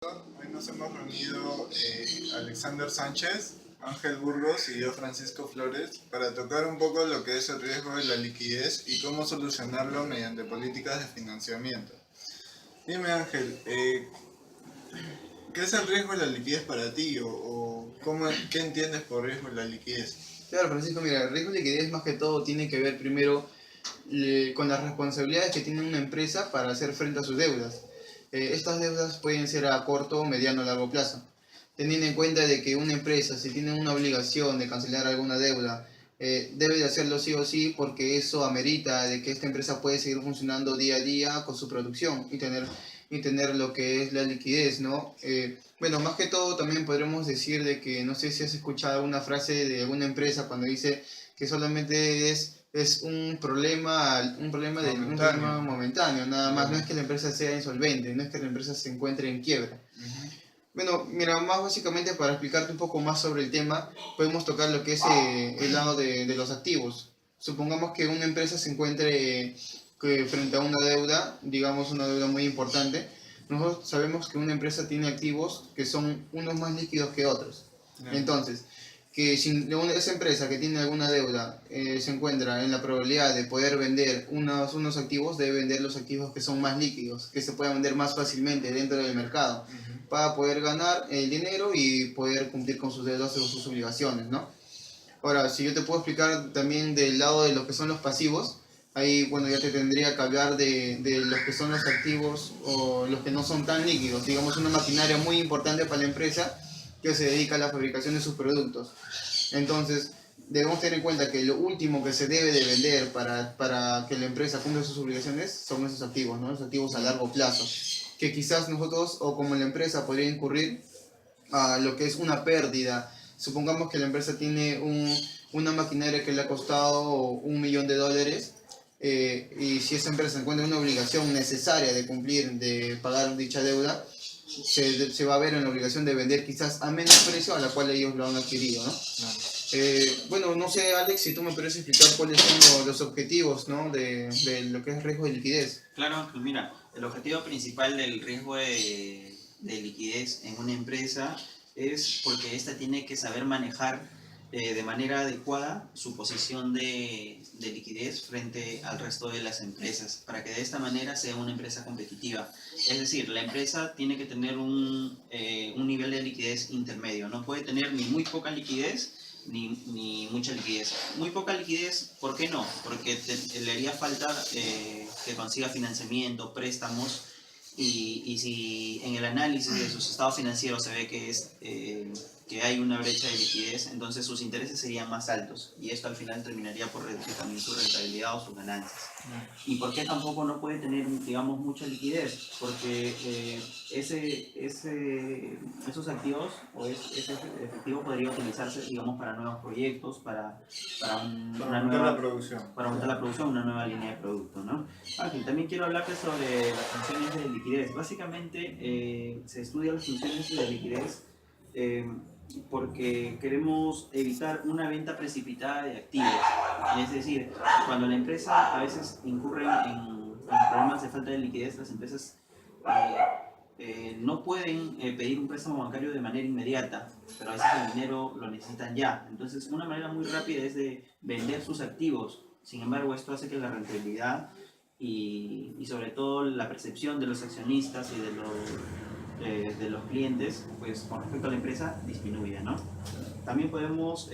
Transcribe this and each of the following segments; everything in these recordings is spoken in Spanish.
Hoy nos hemos reunido Alexander Sánchez, Ángel Burgos y yo, Francisco Flores, para tocar un poco lo que es el riesgo de la liquidez y cómo solucionarlo mediante políticas de financiamiento. Dime, Ángel, ¿qué es el riesgo de la liquidez para ti qué entiendes por riesgo de la liquidez? Claro, Francisco, mira, el riesgo de liquidez más que todo tiene que ver primero con las responsabilidades que tiene una empresa para hacer frente a sus deudas. Estas deudas pueden ser a corto, mediano o largo plazo. Teniendo en cuenta de que una empresa, si tiene una obligación de cancelar alguna deuda, debe de hacerlo sí o sí porque eso amerita de que esta empresa puede seguir funcionando día a día con su producción y tener lo que es la liquidez, ¿no? Bueno, más que todo también podremos decir de que no sé si has escuchado una frase de alguna empresa cuando dice que solamente es un problema momentáneo, nada más. No es que la empresa sea insolvente, no es que la empresa se encuentre en quiebra. Bueno, mira, más básicamente para explicarte un poco más sobre el tema, podemos tocar lo que es el lado de los activos. Supongamos que una empresa se encuentre frente a una deuda, digamos una deuda muy importante. Nosotros sabemos que una empresa tiene activos que son unos más líquidos que otros. Entonces, que si esa empresa que tiene alguna deuda se encuentra en la probabilidad de poder vender unos activos, debe vender los activos que son más líquidos, que se puedan vender más fácilmente dentro del mercado, para poder ganar el dinero y poder cumplir con sus deudas o sus obligaciones, ¿no? Ahora, si yo te puedo explicar también del lado de lo que son los pasivos, ahí, bueno, ya te tendría que hablar de los que son los activos o los que no son tan líquidos, digamos una maquinaria muy importante para la empresa que se dedica a la fabricación de sus productos. Entonces, debemos tener en cuenta que lo último que se debe de vender para que la empresa cumpla sus obligaciones son esos activos, ¿no? Los activos a largo plazo, que quizás nosotros o como la empresa podría incurrir a lo que es una pérdida. Supongamos que la empresa tiene una maquinaria que le ha costado $1.000.000 y si esa empresa encuentra una obligación necesaria de cumplir, de pagar dicha deuda, se va a ver en la obligación de vender quizás a menos precio a la cual ellos lo han adquirido, ¿no? Claro. Bueno, no sé, Alex, si tú me puedes explicar cuáles son los objetivos, ¿no? de lo que es riesgo de liquidez. Claro, pues mira, el objetivo principal del riesgo de liquidez en una empresa es porque ésta tiene que saber manejar de manera adecuada su posición de liquidez frente al resto de las empresas, para que de esta manera sea una empresa competitiva. Es decir, la empresa tiene que tener un nivel de liquidez intermedio, no puede tener ni muy poca liquidez ni mucha liquidez. Muy poca liquidez, ¿por qué no? Porque le haría falta que consiga financiamiento, préstamos, y si en el análisis de sus estados financieros se ve que hay una brecha de liquidez, entonces sus intereses serían más altos y esto al final terminaría por reducir también su rentabilidad o sus ganancias. ¿Y por qué tampoco no puede tener, digamos, mucha liquidez? Porque esos activos o ese efectivo podría utilizarse, digamos, para nuevos proyectos, para aumentar la producción, una nueva línea de producto, ¿no? Ángel, también quiero hablarte sobre las funciones de liquidez. Básicamente se estudian las funciones de liquidez porque queremos evitar una venta precipitada de activos. Es decir, cuando la empresa a veces incurre en problemas de falta de liquidez, las empresas no pueden pedir un préstamo bancario de manera inmediata, pero a veces el dinero lo necesitan ya. Entonces, una manera muy rápida es de vender sus activos. Sin embargo, esto hace que la rentabilidad y sobre todo la percepción de los accionistas y de los clientes, pues con respecto a la empresa, disminuya, ¿no? También podemos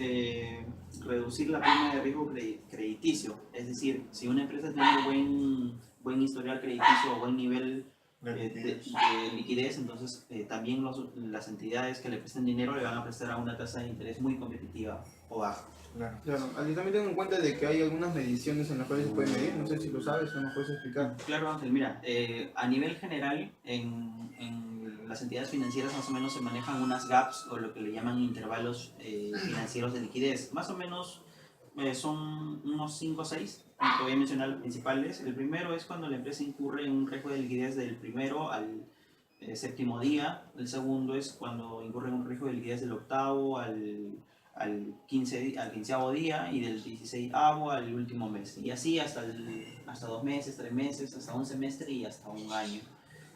reducir la prima de riesgo crediticio, es decir, si una empresa tiene buen historial crediticio o buen nivel de liquidez, entonces también las entidades que le presten dinero le van a prestar a una tasa de interés muy competitiva o baja. Claro. Aquí también tengo en cuenta de que hay algunas mediciones en las cuales se puede medir, no sé si lo sabes o nos puedes explicar. Claro, Ángel, mira, a nivel general en las entidades financieras más o menos se manejan unas gaps o lo que le llaman intervalos financieros de liquidez. Más o menos son unos 5 o 6, te voy a mencionar los principales. El primero es cuando la empresa incurre en un riesgo de liquidez del primero al séptimo día. El segundo es cuando incurre en un riesgo de liquidez del octavo al quinceavo día y del 16avo al último mes. Y así hasta 2 meses, 3 meses, hasta un semestre y hasta un año.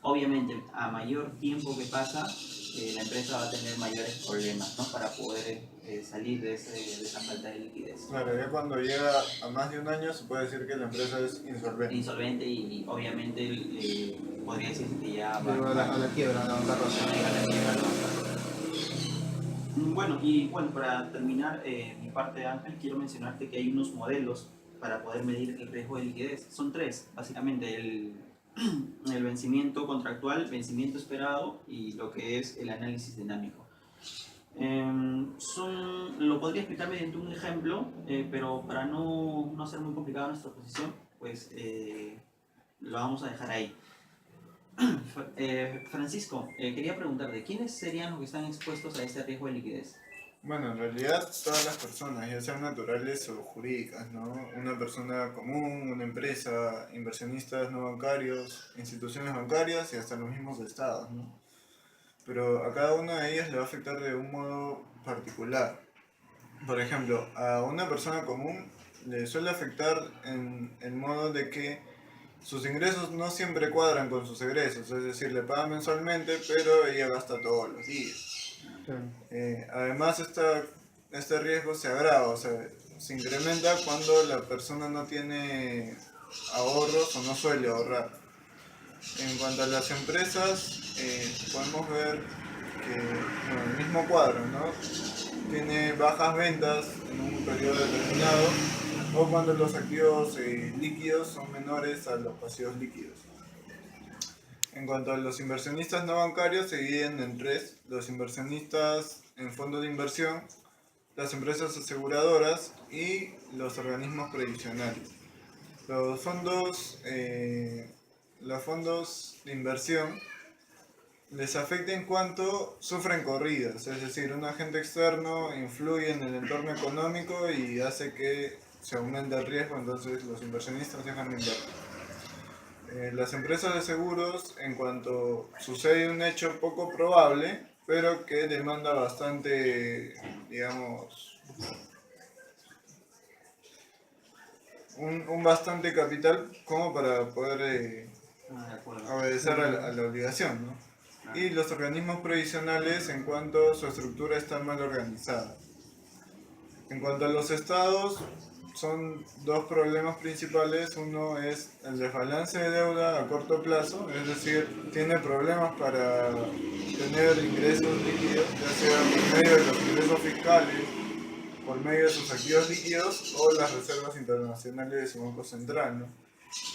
Obviamente, a mayor tiempo que pasa, la empresa va a tener mayores problemas, ¿no? Para poder salir de esa falta de liquidez. Claro, ya cuando llega a más de un año se puede decir que la empresa es insolvente. Insolvente y obviamente podría decirse que ya va Llegó a la quiebra, a la bancarrota. a llegar a la quiebra, a la bancarrota. Bueno, y bueno, para terminar mi parte de Ángel, quiero mencionarte que hay unos modelos para poder medir el riesgo de liquidez. Son tres, básicamente el vencimiento contractual, vencimiento esperado y lo que es el análisis dinámico. Lo podría explicar mediante un ejemplo, pero para no hacer muy complicada nuestra posición, pues lo vamos a dejar ahí. Francisco, quería preguntarte, ¿quiénes serían los que están expuestos a este riesgo de liquidez? Bueno, en realidad todas las personas, ya sean naturales o jurídicas, ¿no? Una persona común, una empresa, inversionistas no bancarios, instituciones bancarias y hasta los mismos estados, ¿no? Pero a cada una de ellas le va a afectar de un modo particular. Por ejemplo, a una persona común le suele afectar en el modo de que sus ingresos no siempre cuadran con sus egresos, es decir, le pagan mensualmente, pero ella gasta todos los días. Claro. Además, este riesgo se agrava, o sea, se incrementa cuando la persona no tiene ahorros o no suele ahorrar. En cuanto a las empresas, podemos ver que bueno, el mismo cuadro, ¿no? Tiene bajas ventas en un periodo determinado o cuando los activos líquidos son menores a los pasivos líquidos. En cuanto a los inversionistas no bancarios, se dividen en tres: los inversionistas en fondos de inversión, las empresas aseguradoras y los organismos previsionales. Los fondos, los fondos de inversión les afecta en cuanto sufren corridas, es decir, un agente externo influye en el entorno económico y hace que se aumente el riesgo, entonces los inversionistas dejan de invertir. Las empresas de seguros, en cuanto sucede un hecho poco probable, pero que demanda bastante, digamos, un bastante capital como para poder De acuerdo. obedecer a la obligación, ¿no? Y los organismos previsionales en cuanto su estructura está mal organizada. En cuanto a los estados, son dos problemas principales. Uno es el desbalance de deuda a corto plazo, es decir, tiene problemas para tener ingresos líquidos, ya sea por medio de los ingresos fiscales, por medio de sus activos líquidos o las reservas internacionales de su Banco Central, ¿no?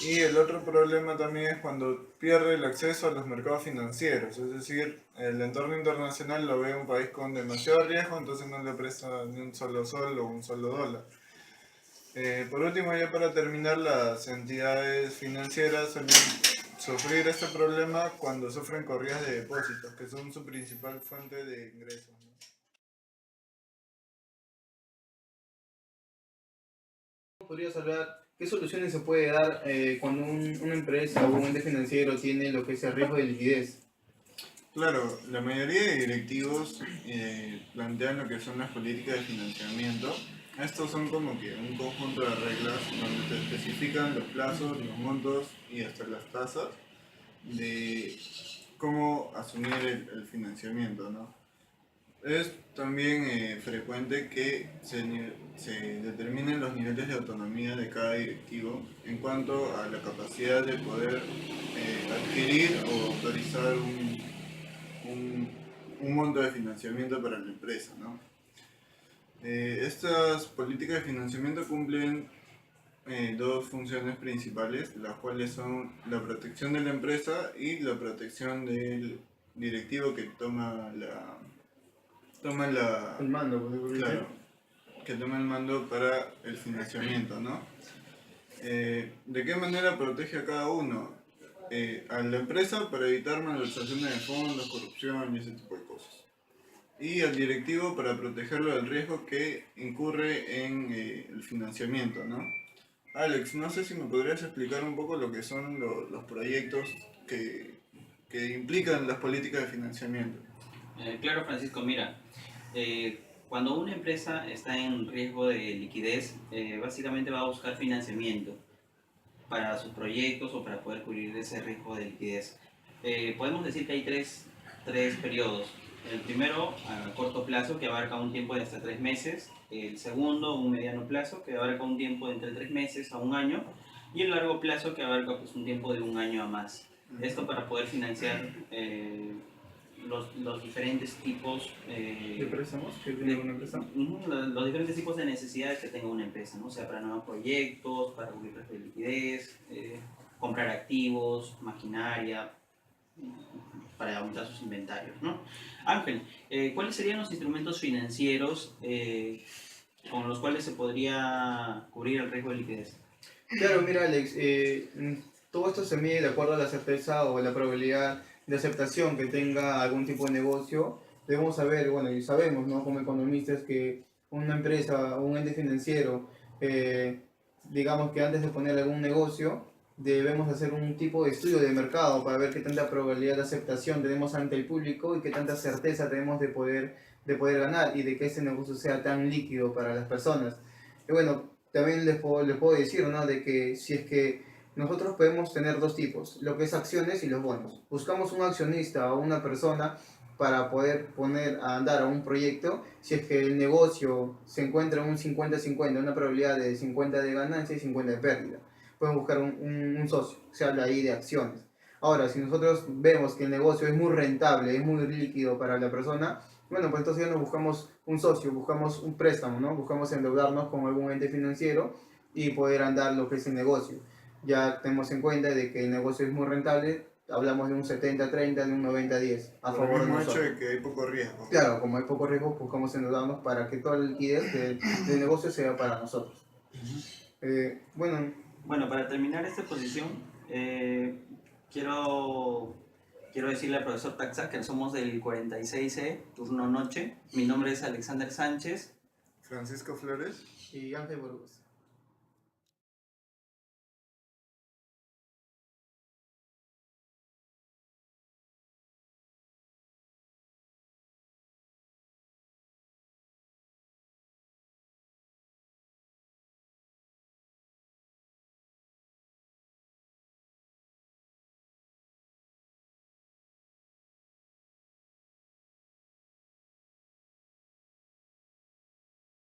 Y el otro problema también es cuando pierde el acceso a los mercados financieros, es decir, el entorno internacional lo ve un país con demasiado riesgo, entonces no le presta ni un solo sol o un solo dólar. Por último, ya para terminar, las entidades financieras suelen sufrir este problema cuando sufren corridas de depósitos, que son su principal fuente de ingresos, ¿no? ¿Podrías hablar qué soluciones se puede dar cuando una empresa o un ente financiero tiene lo que es el riesgo de liquidez? Claro, la mayoría de directivos plantean lo que son las políticas de financiamiento. Estos son como que un conjunto de reglas donde te especifican los plazos, los montos y hasta las tasas de cómo asumir el financiamiento, ¿no? Es también frecuente que se determinen los niveles de autonomía de cada directivo en cuanto a la capacidad de poder adquirir o autorizar un monto de financiamiento para la empresa, ¿no? Estas políticas de financiamiento cumplen dos funciones principales, las cuales son la protección de la empresa y la protección del directivo que toma El mando, por claro, que toma el mando para el financiamiento, ¿no? ¿De qué manera protege a cada uno? A la empresa para evitar malversaciones de fondos, corrupción y ese tipo de cosas. Y al directivo para protegerlo del riesgo que incurre en el financiamiento, ¿no? Alex, no sé si me podrías explicar un poco lo que son los proyectos que implican las políticas de financiamiento. Claro, Francisco, mira, cuando una empresa está en riesgo de liquidez, básicamente va a buscar financiamiento para sus proyectos o para poder cubrir ese riesgo de liquidez. podemos decir que hay tres periodos. El primero, a corto plazo, que abarca un tiempo de hasta 3 meses. El segundo, un mediano plazo, que abarca un tiempo de entre 3 meses a un año. Y el largo plazo, que abarca pues, un tiempo de un año a más. Esto para poder financiar los diferentes tipos ¿De préstamos que tiene una empresa? los diferentes tipos de necesidades que tenga una empresa, ¿no? O sea, para nuevos proyectos, para cubrir de liquidez, comprar activos, maquinaria, para aumentar sus inventarios, ¿no? Ángel, ¿cuáles serían los instrumentos financieros con los cuales se podría cubrir el riesgo de liquidez? Claro, mira Alex, todo esto se mide de acuerdo a la certeza o la probabilidad de aceptación que tenga algún tipo de negocio. Debemos saber, bueno, y sabemos, ¿no? Como economistas que una empresa o un ente financiero, digamos que antes de poner algún negocio, debemos hacer un tipo de estudio de mercado para ver qué tanta probabilidad de aceptación tenemos ante el público y qué tanta certeza tenemos de poder ganar y de que ese negocio sea tan líquido para las personas. Y bueno, también les puedo decir, ¿no? De que si es que nosotros podemos tener dos tipos, lo que es acciones y los bonos. Buscamos un accionista o una persona para poder poner a andar a un proyecto si es que el negocio se encuentra en un 50-50, una probabilidad de 50 de ganancia y 50 de pérdida. Pueden buscar un socio, se habla ahí de acciones. Ahora, si nosotros vemos que el negocio es muy rentable, es muy líquido para la persona, bueno, pues entonces ya nos buscamos un socio, buscamos un préstamo, ¿no? Buscamos endeudarnos con algún ente financiero y poder andar lo que es el negocio. Ya tenemos en cuenta de que el negocio es muy rentable, hablamos de un 70-30, de un 90-10, a Por el favor de mismo hecho nosotros. de que hay poco riesgo. Claro, como hay poco riesgo, buscamos endeudarnos para que toda la liquidez del negocio sea para nosotros. Bueno, Bueno, para terminar esta exposición, quiero, quiero decirle al profesor Taxa que somos del 46E, turno noche. Mi nombre es Alexander Sánchez. Francisco Flores. y Ángel Burgos.